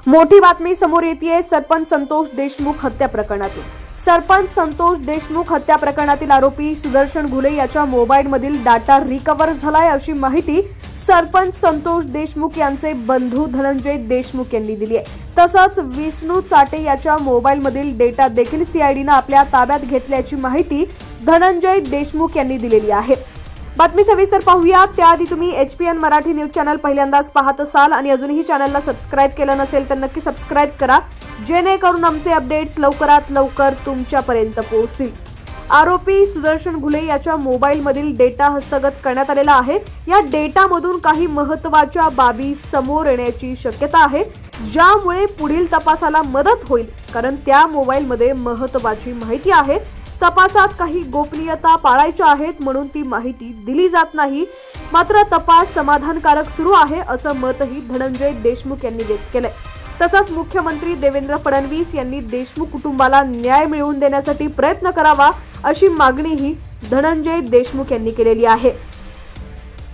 मोठी बातमी समोर येतेय सरपंच संतोष देशमुख हत्या प्रकरणातून। सरपंच संतोष देशमुख हत्या प्रकरणातील आरोपी सुदर्शन घुले याच्या मोबाईलमधील डाटा रिकव्हर झालाय अशी माहिती सरपंच संतोष देशमुख यांचे बंधू धनंजय देशमुख यांनी दिली आहे। तसंच विष्णू चाटे याच्या मोबाईलमधील डेटा देखील सीआयडीने आपल्या ताब्यात घेतल्याची माहिती धनंजय देशमुख यांनी दिलेली आहे। बातमी सविस्तर पाहूया त्याआधी तुम्ही HPN मराठी न्यूज चॅनल पहिल्यांदाच पाहत असाल आणि अजूनही चॅनलला सबस्क्राइब केलं नसेल तर नक्की सबस्क्राइब करा, जेणेकरून आमचे अपडेट्स लवकरात लवकर तुमच्यापर्यंत पोहोचतील। आरोपी सुदर्शन घुले याच्या मोबाईलमधील डेटा हस्तगत करण्यात आलेला आहे। या डेटामधून काही महत्त्वाच्या बाबी समोर येण्याची शक्यता आहे, ज्यामुळे पुढील तपासाला मदत होईल, कारण त्या मोबाईलमध्ये महत्त्वाची माहिती आहे। तपासात काही गोपनीयता पाळायच्या आहेत म्हणून ती माहिती दिली जात नाही, मात्र तपास समाधानकारक सुरू आहे असं मतही धनंजय देशमुख यांनी व्यक्त केलंय। तसंच मुख्यमंत्री देवेंद्र फडणवीस यांनी देशमुख कुटुंबाला न्याय मिळवून देण्यासाठी प्रयत्न करावा अशी मागणीही धनंजय देशमुख यांनी केलेली आहे।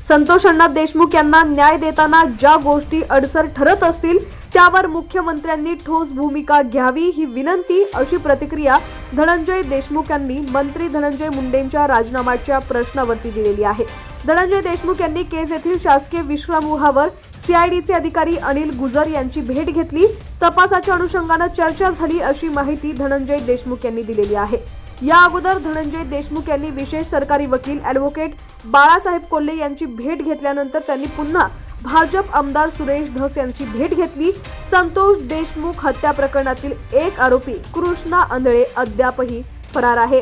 संतोष अण्णा देशमुख यांना न्याय देताना ज्या गोष्टी अडसर ठरत असतील त्यावर मुख्यमंत्र्यांनी ठोस भूमिका घ्यावी ही विनंती अशी प्रतिक्रिया धनंजय देशमुख यांनी मंत्री धनंजय मुंडेंच्या राजीनाम्याच्या प्रश्नावरती दिलेली आहे। धनंजय देशमुख यांनी केज येथील शासकीय विश्रामगृहावर सीआयडीचे अधिकारी अनिल गुजर यांची भेट घेतली। तपासाच्या अनुषंगाने चर्चा झाली अशी माहिती धनंजय देशमुख यांनी दिलेली आहे। या अगोदर धनंजय देशमुख यांनी विशेष सरकारी वकील ॲडव्होकेट बाळासाहेब कोल्हे यांची भेट घेतल्यानंतर त्यांनी पुन्हा भाजप आमदार सुरेश धस यांची भेट घेतली। संतोष देशमुख हत्या प्रकरणातील एक आरोपी कृष्णा आंधळे अद्यापही फरार आहे।